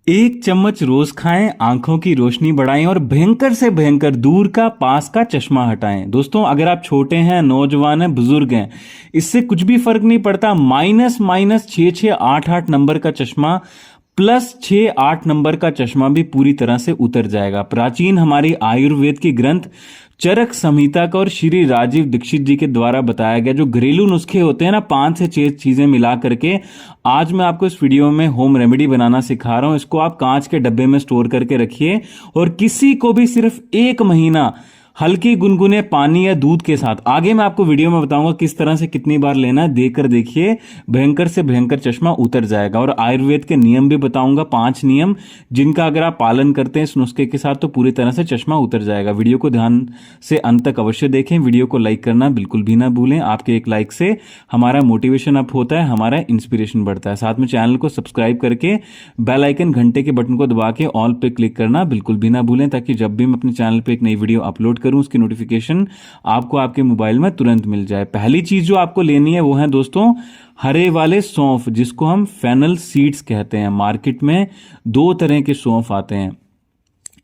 एक चम्मच रोज खाएं, आंखों की रोशनी बढ़ाएं और भयंकर से भयंकर दूर का पास का चश्मा हटाएं। दोस्तों, अगर आप छोटे हैं, नौजवान हैं, बुजुर्ग हैं, इससे कुछ भी फर्क नहीं पड़ता। माइनस माइनस 6 6 8 8 नंबर का चश्मा प्लस 6 8 नंबर का चश्मा भी पूरी तरह से उतर जाएगा। प्राचीन हमारी आयुर्वेद की ग्रंथ चरक संहिता का और श्री राजीव दीक्षित जी के द्वारा बताया गया जो घरेलू नुस्खे होते हैं ना, 5 से 6 चीजें मिला करके आज मैं आपको इस वीडियो में होम रेमेडी बनाना सिखा रहा हूं। इसको आप कांच के डब्बे में स्टोर करके रखिए और किसी को भी सिर्फ 1 महीना हल्के गुनगुने पानी या दूध के साथ, आगे मैं आपको वीडियो में बताऊंगा किस तरह से कितनी बार लेना है, देकर देखिए, भयंकर से भयंकर चश्मा उतर जाएगा। और आयुर्वेद के नियम भी बताऊंगा, 5 नियम जिनका अगर आप पालन करते हैं इस नुस्खे के साथ तो पूरी तरह से चश्मा उतर जाएगा। वीडियो को ध्यान से अंत तक अवश्य देखें। वीडियो को लाइक करना बिल्कुल भी ना भूलें। आपके एक लाइक से हमारा मोटिवेशन अप होता है, हमारा इंस्पिरेशन बढ़ता है। साथ में चैनल को सब्सक्राइब करके बेल आइकन घंटे के बटन को दबा के ऑल पे क्लिक करना बिल्कुल भी ना भूलें, ताकि जब भी मैं अपने चैनल पे एक नई वीडियो अपलोड करूं उसकी नोटिफिकेशन आपको आपके मोबाइल में तुरंत मिल जाए। पहली चीज जो आपको लेनी है वो है दोस्तों हरे वाले सौंफ, जिसको हम फेनल सीड्स कहते हैं। मार्केट में 2 तरह के सौंफ आते हैं,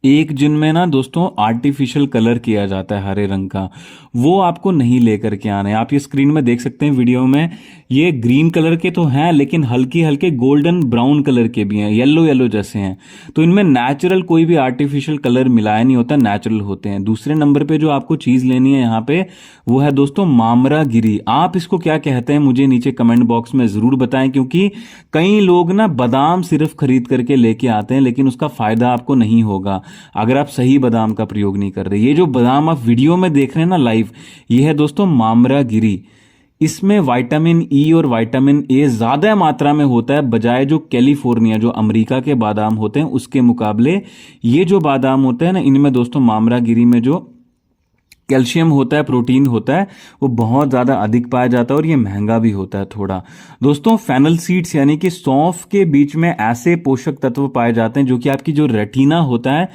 एक जिनमें ना दोस्तों आर्टिफिशियल कलर किया जाता है हरे रंग का, वो आपको नहीं लेकर के आना है। आप ये स्क्रीन में देख सकते हैं वीडियो में, ये ग्रीन कलर के तो हैं लेकिन हल्के हल्के गोल्डन ब्राउन कलर के भी हैं, येलो येलो जैसे हैं। तो इनमें नेचुरल कोई भी आर्टिफिशियल कलर मिलाया नहीं होता, नेचुरल होते हैं। दूसरे नंबर पे जो आपको चीज लेनी है यहाँ पे वो है दोस्तों मामरा गिरी। आप इसको क्या कहते हैं मुझे नीचे कमेंट बॉक्स में जरूर बताएं, क्योंकि कई लोग ना बादाम सिर्फ खरीद करके लेके आते हैं लेकिन उसका फायदा आपको नहीं होगा अगर आप सही बादाम का प्रयोग नहीं कर रहे। ये जो बादाम आप वीडियो में देख रहे हैं ना लाइव, ये है दोस्तों मामरा गिरी। इसमें विटामिन ई और विटामिन ए ज्यादा मात्रा में होता है बजाय जो कैलिफोर्निया जो अमेरिका के बादाम होते हैं उसके मुकाबले। ये जो बादाम होते हैं ना, इनमें दोस्तों मामरा गिरी में जो कैल्शियम होता है, प्रोटीन होता है, वो बहुत ज़्यादा अधिक पाया जाता है और ये महंगा भी होता है थोड़ा। दोस्तों फेनल सीड्स यानी कि सौंफ के बीच में ऐसे पोषक तत्व पाए जाते हैं जो कि आपकी जो रेटिना होता है,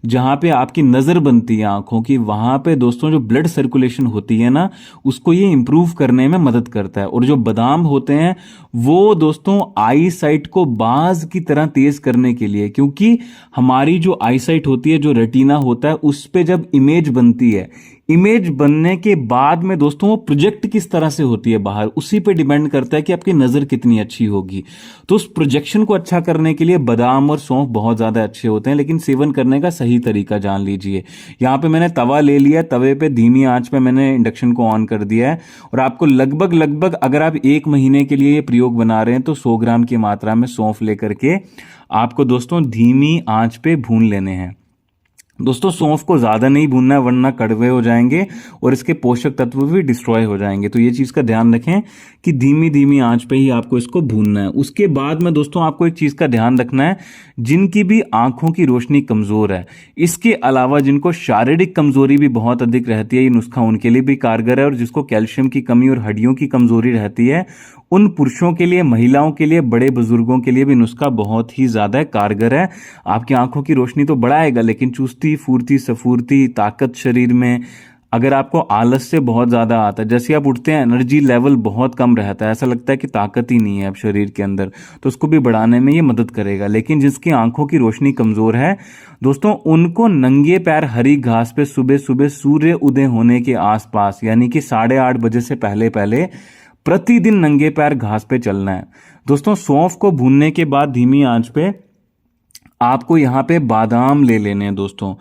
जहां पे आपकी नजर बनती है आंखों की, वहां पे दोस्तों जो ब्लड सर्कुलेशन होती है ना, उसको ये इंप्रूव करने में मदद करता है। और जो बादाम होते हैं वो दोस्तों आई साइट को बाज की तरह तेज करने के लिए, क्योंकि हमारी जो आई साइट होती है, जो रेटिना होता है, उस पे जब इमेज बनती है, इमेज बनने के बाद में दोस्तों वो प्रोजेक्ट किस तरह से होती है बाहर, उसी पे डिपेंड करता है कि आपकी नजर कितनी अच्छी होगी। तो उस प्रोजेक्शन को अच्छा करने के लिए बादाम और सौंफ बहुत ज्यादा अच्छे होते हैं, लेकिन सेवन करने का सही तरीका जान लीजिए। यहां पे मैंने तवा ले लिया, तवे पे धीमी आंच पे मैंने इंडक्शन को ऑन कर दिया है और आपको लगभग लगभग अगर आप 1 महीने के लिए ये प्रयोग बना रहे हैं तो 100 ग्राम की मात्रा में सौंफ लेकर के आपको दोस्तों धीमी आंच पे भून लेने हैं। दोस्तों सौंफ को ज्यादा नहीं भूनना है वरना कड़वे हो जाएंगे और इसके पोषक तत्व भी डिस्ट्रॉय हो जाएंगे। तो ये चीज का ध्यान रखें कि धीमी धीमी आंच पे ही आपको इसको भूनना है। उसके बाद में दोस्तों आपको एक चीज का ध्यान रखना है, जिनकी भी आंखों की रोशनी कमजोर है, इसके अलावा जिनको शारीरिक कमजोरी भी बहुत अधिक रहती है, ये नुस्खा उनके लिए भी कारगर है। और जिसको कैल्शियम की कमी और हड्डियों की कमजोरी रहती है, उन पुरुषों के लिए, महिलाओं के लिए, बड़े बुजुर्गों के लिए भी नुस्खा बहुत ही ज्यादा कारगर है। आपकी आंखों की रोशनी तो बढ़ाएगा लेकिन चुस्ती, फुर्ती, सफुर्ती, ताकत शरीर में, अगर आपको आलस से बहुत ज्यादा आता है, जैसे आप उठते हैं एनर्जी लेवल बहुत कम रहता है, ऐसा लगता है कि ताकत ही नहीं है अब शरीर के अंदर, तो उसको भी बढ़ाने में ये मदद करेगा। लेकिन जिसकी आंखों की रोशनी कमजोर है दोस्तों, उनको नंगे पैर हरी घास पे सुबह सुबह सूर्य उदय होने के आसपास यानी कि 8:30 बजे से पहले पहले प्रतिदिन नंगे पैर घास पे चलना है। दोस्तों सौंफ को भूनने के बाद धीमी आंच पे आपको यहां पे बादाम ले लेने हैं। दोस्तों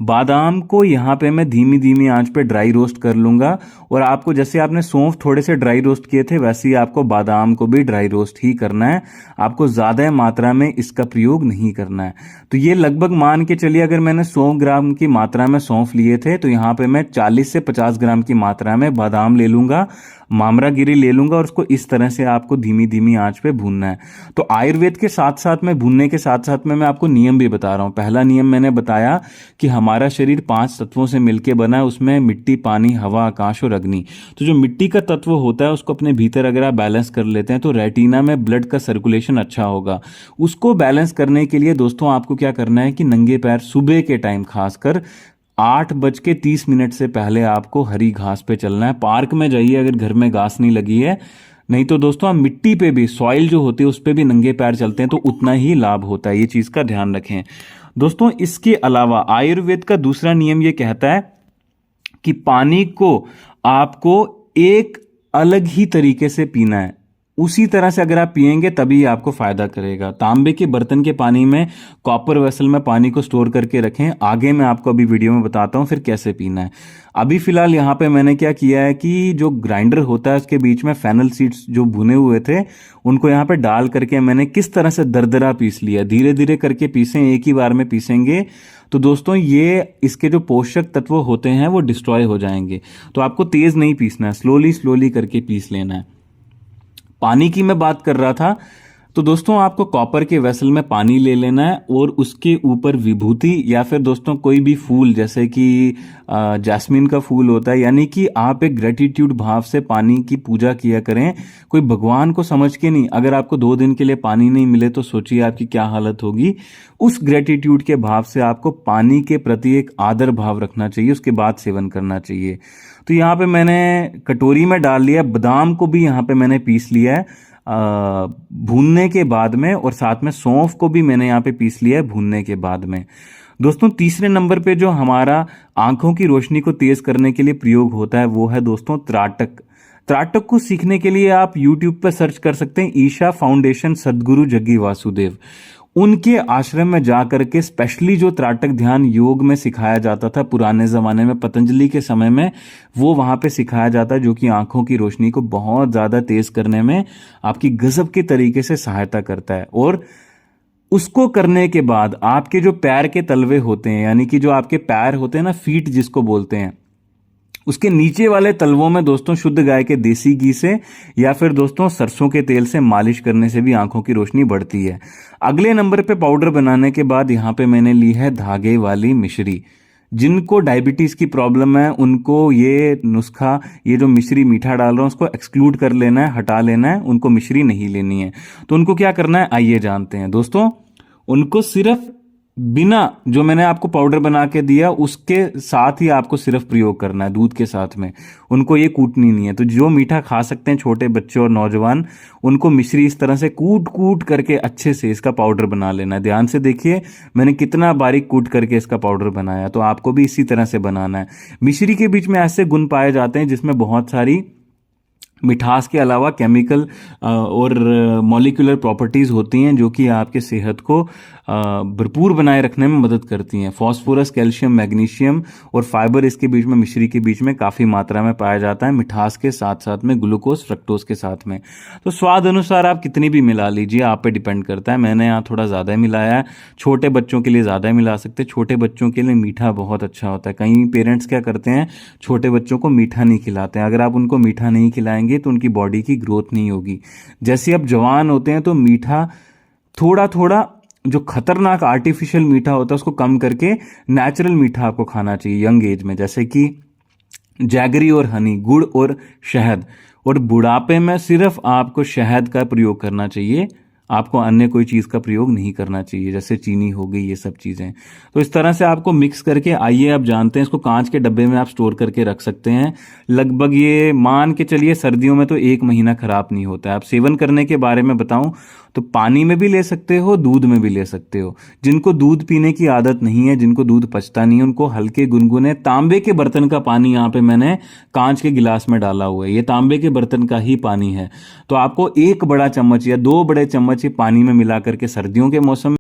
बादाम को यहां पे मैं धीमी धीमी आंच पे ड्राई रोस्ट कर लूंगा और आपको जैसे आपने सौंफ थोड़े से ड्राई रोस्ट किए थे वैसे ही आपको बादाम को भी ड्राई रोस्ट ही करना है। आपको ज्यादा मात्रा में इसका प्रयोग नहीं करना है। तो ये लगभग मान के चलिए अगर मैंने 100 ग्राम की मात्रा में सौंफ लिए थे तो यहां पे मैं 40 से 50 ग्राम की मात्रा में बादाम ले लूंगा, मामरा गिरी ले लूंगा और उसको इस तरह से आपको धीमी धीमी आंच पे भूनना है। तो आयुर्वेद के साथ साथ में भूनने के साथ साथ में मैं आपको नियम भी बता रहा हूं। पहला नियम मैंने बताया कि हमारा शरीर 5 तत्वों से मिलकर बना है, उसमें मिट्टी, पानी, हवा, आकाश और अग्नि। तो जो मिट्टी का तत्व होता है उसको अपने भीतर अगर आप बैलेंस कर लेते हैं तो रेटिना में ब्लड का सर्कुलेशन अच्छा होगा। उसको बैलेंस करने के लिए दोस्तों आपको क्या करना है कि नंगे पैर सुबह के टाइम खासकर 8:30 से पहले आपको हरी घास पे चलना है। पार्क में जाइए अगर घर में घास नहीं लगी है, नहीं तो दोस्तों आप मिट्टी पे भी, सॉइल जो होती है उस पे भी नंगे पैर चलते हैं तो उतना ही लाभ होता है, ये चीज का ध्यान रखें दोस्तों। इसके अलावा आयुर्वेद का दूसरा नियम ये कहता है कि पानी को आपको एक अलग ही तरीके से पीना है, उसी तरह से अगर आप पिएंगे तभी आपको फायदा करेगा। तांबे के बर्तन के पानी में, कॉपर वेसल में पानी को स्टोर करके रखें, आगे मैं आपको अभी वीडियो में बताता हूं फिर कैसे पीना है। अभी फिलहाल यहाँ पे मैंने क्या किया है कि जो ग्राइंडर होता है उसके बीच में फेनल सीड्स जो भुने हुए थे उनको यहाँ पे डाल करके मैंने किस तरह से दरदरा पीस लिया। धीरे धीरे करके पीसें, एक ही बार में पीसेंगे तो दोस्तों ये इसके जो पोषक तत्व होते हैं वो डिस्ट्रॉय हो जाएंगे। तो आपको तेज नहीं पीसना है, स्लोली स्लोली करके पीस लेना है। पानी की मैं बात कर रहा था तो दोस्तों आपको कॉपर के वेसल में पानी ले लेना है और उसके ऊपर विभूति या फिर दोस्तों कोई भी फूल, जैसे कि जैस्मिन का फूल होता है, यानी कि आप एक ग्रेटिट्यूड भाव से पानी की पूजा किया करें, कोई भगवान को समझ के नहीं। अगर आपको 2 दिन के लिए पानी नहीं मिले तो सोचिए आपकी क्या हालत होगी। उस ग्रेटिट्यूड के भाव से आपको पानी के प्रति एक आदर भाव रखना चाहिए, उसके बाद सेवन करना चाहिए। तो यहाँ पे मैंने कटोरी में डाल लिया, बादाम को भी यहाँ पे मैंने पीस लिया है भूनने के बाद में, और साथ में सौंफ को भी मैंने यहाँ पे पीस लिया है भूनने के बाद में। दोस्तों तीसरे नंबर पे जो हमारा आंखों की रोशनी को तेज करने के लिए प्रयोग होता है वो है दोस्तों त्राटक। त्राटक को सीखने के लिए आप YouTube पर सर्च कर सकते हैं ईशा फाउंडेशन सदगुरु जग्गी वासुदेव। उनके आश्रम में जाकर के स्पेशली जो त्राटक ध्यान योग में सिखाया जाता था पुराने जमाने में, पतंजलि के समय में, वो वहां पे सिखाया जाता है, जो कि आंखों की रोशनी को बहुत ज्यादा तेज करने में आपकी गजब के तरीके से सहायता करता है। और उसको करने के बाद आपके जो पैर के तलवे होते हैं, यानी कि जो आपके पैर होते हैं ना, फीट जिसको बोलते हैं, उसके नीचे वाले तलवों में दोस्तों शुद्ध गाय के देसी घी से या फिर दोस्तों सरसों के तेल से मालिश करने से भी आंखों की रोशनी बढ़ती है। अगले नंबर पे पाउडर बनाने के बाद यहाँ पे मैंने ली है धागे वाली मिश्री। जिनको डायबिटीज की प्रॉब्लम है उनको ये नुस्खा, ये जो मिश्री मीठा डाल रहा हूं उसको एक्सक्लूड कर लेना है, हटा लेना है, उनको मिश्री नहीं लेनी है। तो उनको क्या करना है आइए जानते हैं दोस्तों। उनको सिर्फ बिना जो मैंने आपको पाउडर बना के दिया उसके साथ ही आपको सिर्फ प्रयोग करना है, दूध के साथ में। उनको ये कूटनी नहीं है। तो जो मीठा खा सकते हैं छोटे बच्चे और नौजवान, उनको मिश्री इस तरह से कूट कूट करके अच्छे से इसका पाउडर बना लेना है। ध्यान से देखिए मैंने कितना बारीक कूट करके इसका पाउडर बनाया, तो आपको भी इसी तरह से बनाना है। मिश्री के बीच में ऐसे गुण पाए जाते हैं जिसमें बहुत सारी मिठास के अलावा केमिकल और मॉलिक्यूलर प्रॉपर्टीज होती हैं जो कि आपके सेहत को भरपूर बनाए रखने में मदद करती हैं। फास्फोरस, कैल्शियम, मैग्नीशियम और फाइबर इसके बीच में, मिश्री के बीच में काफ़ी मात्रा में पाया जाता है, मिठास के साथ साथ में ग्लूकोज, फ्रक्टोज के साथ में। तो स्वाद अनुसार आप कितनी भी मिला लीजिए, आप पे डिपेंड करता है। मैंने यहाँ थोड़ा ज़्यादा मिलाया है, छोटे बच्चों के लिए ज़्यादा मिला सकते हैं। छोटे बच्चों के लिए मीठा बहुत अच्छा होता है। कई पेरेंट्स क्या करते हैं, छोटे बच्चों को मीठा नहीं खिलाते हैं। अगर आप उनको मीठा नहीं खिलाएंगे तो उनकी बॉडी की ग्रोथ नहीं होगी। जैसे आप जवान होते हैं तो मीठा थोड़ा थोड़ा, जो खतरनाक आर्टिफिशियल मीठा होता है उसको कम करके नेचुरल मीठा आपको खाना चाहिए यंग एज में, जैसे कि जैगरी और हनी, गुड़ और शहद। और बुढ़ापे में सिर्फ आपको शहद का प्रयोग करना चाहिए, आपको अन्य कोई चीज़ का प्रयोग नहीं करना चाहिए, जैसे चीनी हो गई, ये सब चीज़ें। तो इस तरह से आपको मिक्स करके, आइए आप जानते हैं, इसको कांच के डब्बे में आप स्टोर करके रख सकते हैं। लगभग ये मान के चलिए सर्दियों में तो 1 महीना खराब नहीं होता है। आप सेवन करने के बारे में बताऊं तो पानी में भी ले सकते हो, दूध में भी ले सकते हो। जिनको दूध पीने की आदत नहीं है, जिनको दूध पचता नहीं है, उनको हल्के गुनगुने तांबे के बर्तन का पानी यहाँ पे मैंने कांच के गिलास में डाला हुआ है, ये तांबे के बर्तन का ही पानी है। तो आपको 1 बड़ा चम्मच या 2 बड़े चम्मच ये पानी में मिला करके सर्दियों के मौसम